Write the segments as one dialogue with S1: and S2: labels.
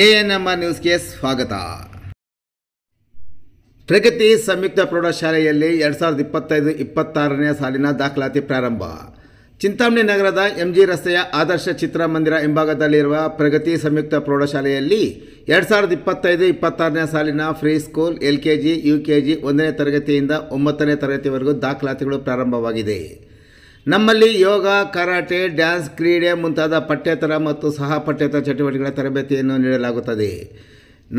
S1: ANMR ನ್ಯೂಸ್ಗೆ ಸ್ವಾಗತ. ಪ್ರಗತಿ ಸಂಯುಕ್ತ ಪ್ರೌಢಶಾಲೆಯಲ್ಲಿ 2025-26ನೇ ಸಾಲಿನ ದಾಖಲಾತಿ ಪ್ರಾರಂಭ. ಚಿಂತಾಮಣಿ ನಗರದ ಎಂಜಿ ರಸ್ತೆಯ ಆದರ್ಶ ಚಿತ್ರಮಂದಿರ ಹಿಂಭಾಗದಲ್ಲಿರುವ ಪ್ರಗತಿ ಸಂಯುಕ್ತ ಪ್ರೌಢಶಾಲೆಯಲ್ಲಿ 2025-26ನೇ ಸಾಲಿನ ಫ್ರೀ ಸ್ಕೂಲ್ LKG, UKG 1ನೇ ತರಗತಿಯಿಂದ 9ನೇ ತರಗತಿವರೆಗೂ ದಾಖಲಾತಿಗಳು ಪ್ರಾರಂಭವಾಗಿದೆ. ನಮ್ಮಲ್ಲಿ ಯೋಗ, ಕರಾಟೆ, ಡ್ಯಾನ್ಸ್, ಕ್ರೀಡೆ ಮುಂತಾದ ಪಠ್ಯೇತರ ಮತ್ತು ಸಹ ಪಠ್ಯೇತರ ಚಟುವಟಿಕೆಗಳ ತರಬೇತಿಯನ್ನು ನೀಡಲಾಗುತ್ತದೆ.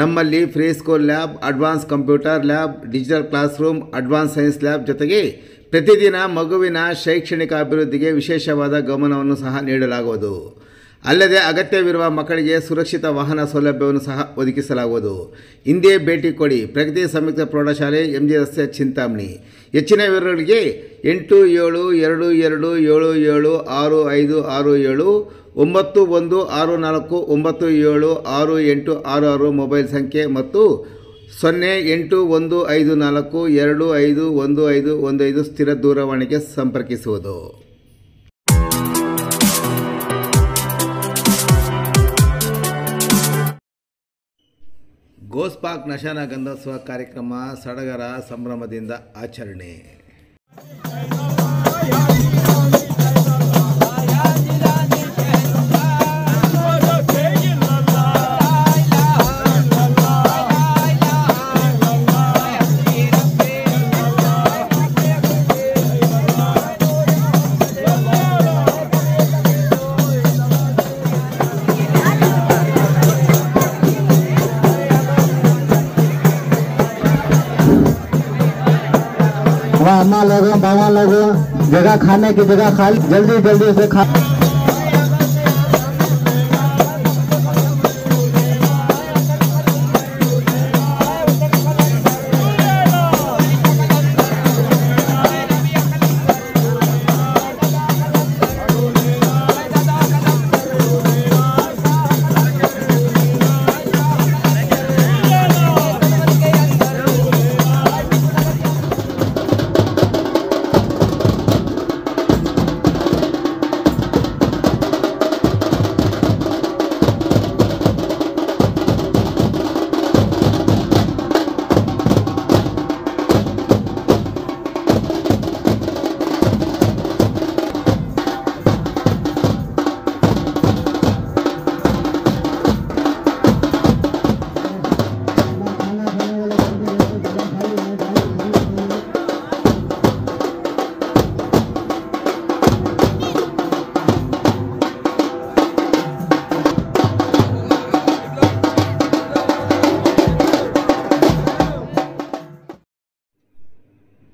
S1: ನಮ್ಮಲ್ಲಿ free school lab, advance computer lab, digital class room, advance science lab ಜೊತೆಗೆ ಪ್ರತಿದಿನ ಮಗುವಿನ ಶೈಕ್ಷಣಿಕ ಅಭಿವೃದ್ಧಿಗೆ ವಿಶೇಷವಾದ ಗಮನವನ್ನು ಸಹ ನೀಡಲಾಗುವುದು. ಅಲ್ಲದೆ ಅಗತ್ಯವಿರುವ ಮಕ್ಕಳಿಗೆ ಸುರಕ್ಷಿತ ವಾಹನ ಸೌಲಭ್ಯವನ್ನು ಸಹ ಒದಗಿಸಲಾಗುವುದು. ಹಿಂದೆ ಭೇಟಿ ಕೊಡಿ. ಪ್ರಗತಿ ಸಂಯುಕ್ತ ಪ್ರೌಢಶಾಲೆ, MG ರಸ್ತೆ, ಚಿಂತಾಮಣಿ. ಹೆಚ್ಚಿನ ವಿವರಗಳಿಗೆ 8772776567 9164976866 ಮೊಬೈಲ್ ಸಂಖ್ಯೆ ಮತ್ತು 081542511515 ಸ್ಥಿರ ದೂರವಾಣಿಗೆ ಸಂಪರ್ಕಿಸುವುದು. ಗೋಸ್ಪಾಕ್ ನಶಾನ ಗಂಧೋತ್ಸವ ಕಾರ್ಯಕ್ರಮ ಸಡಗರ ಸಂಭ್ರಮದಿಂದ ಆಚರಣೆ.
S2: अम्मा लोग, बाबा लोग, जगह खाने की जगह खा, जल्दी जल्दी से खा.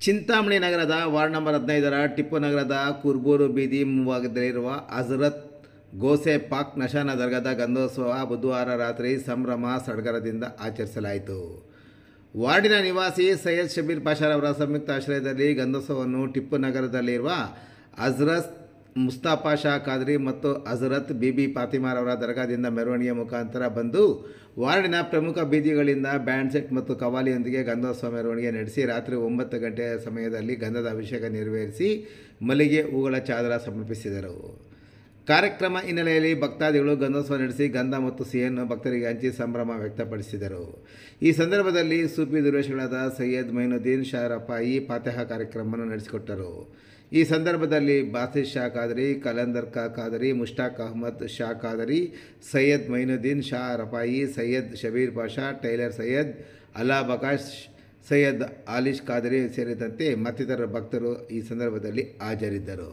S1: ಚಿಂತಾಮಣಿ ನಗರದ ವಾರ್ಡ್ ನಂಬರ್ 15ರ ಟಿಪ್ಪು ನಗರದ ಕುರ್ಬೂರು ಬೀದಿ ಮುಂಭಾಗದಲ್ಲಿರುವ ಹಜರತ್ ಗೋಸೆ ಪಾಕ್ ನಶಾನ ದರ್ಗಾದ ಗಂಧೋತ್ಸವ ಬುಧವಾರ ರಾತ್ರಿ ಸಂಭ್ರಮ ಸಡಗರದಿಂದ ಆಚರಿಸಲಾಯಿತು. ವಾರ್ಡಿನ ನಿವಾಸಿ ಸೈಯದ್ ಶಬೀರ್ ಪಾಷಾರವರ ಸಂಯುಕ್ತ ಆಶ್ರಯದಲ್ಲಿ ಗಂಧೋತ್ಸವವನ್ನು ಟಿಪ್ಪು ನಗರದಲ್ಲಿರುವ ಹಜರತ್ ಮುಸ್ತಫಾ ಶಾ ಖಾದ್ರಿ ಮತ್ತು ಹಜರತ್ ಬಿಬಿ ಫಾತಿಮಾರವರ ದರ್ಗಾದಿಂದ ಮೆರವಣಿಗೆ ಮುಖಾಂತರ ಬಂದು ವಾರ್ಡಿನ ಪ್ರಮುಖ ಬೀದಿಗಳಿಂದ ಬ್ಯಾಂಡ್ ಸೆಟ್ ಮತ್ತು ಕವಾಲಿಯೊಂದಿಗೆ ಗಂಧೋತ್ಸವ ಮೆರವಣಿಗೆ ನಡೆಸಿ ರಾತ್ರಿ 9 ಗಂಟೆಯ ಸಮಯದಲ್ಲಿ ಗಂಧದ ಅಭಿಷೇಕ ನೆರವೇರಿಸಿ ಮಲ್ಲಿಗೆ ಹೂಗಳ ಚಾದರ ಸಮರ್ಪಿಸಿದರು. ಕಾರ್ಯಕ್ರಮ ಹಿನ್ನೆಲೆಯಲ್ಲಿ ಭಕ್ತಾದಿಗಳು ಗಂಧೋತ್ಸವ ನಡೆಸಿ ಗಂಧ ಮತ್ತು ಸಿಹಿಯನ್ನು ಭಕ್ತರಿಗೆ ಹಂಚಿ ಸಂಭ್ರಮ ವ್ಯಕ್ತಪಡಿಸಿದರು. ಈ ಸಂದರ್ಭದಲ್ಲಿ ಸೂಫಿ ದುರ್ವೇಶಗಳಾದ ಸೈಯದ್ ಮೈನುದ್ದೀನ್ ಶಾ ರಫಾಯಿ ಫಾತಿಹ ಕಾರ್ಯಕ್ರಮವನ್ನು ನಡೆಸಿಕೊಟ್ಟರು. ಈ ಸಂದರ್ಭದಲ್ಲಿ ಬಾಸಿರ್ ಶಾ ಖಾದರಿ, ಕಲಂದರ್ ಖಾದರಿ, ಮುಷ್ತಾಕ್ ಅಹಮದ್ ಶಾ ಖಾದರಿ, ಸೈಯದ್ ಮೈನುದ್ದೀನ್ ಶಾ ರಫಾಯಿ, ಸೈಯದ್ ಶಬೀರ್ ಪಾಷಾ, ಟೈಲರ್ ಸೈಯದ್ ಅಲಾ ಬಕಾಶ್, ಸೈಯದ್ ಆಲಿಶ್ ಖಾದರಿ ಸೇರಿದಂತೆ ಮತ್ತಿತರ ಭಕ್ತರು ಈ ಸಂದರ್ಭದಲ್ಲಿ ಹಾಜರಿದ್ದರು.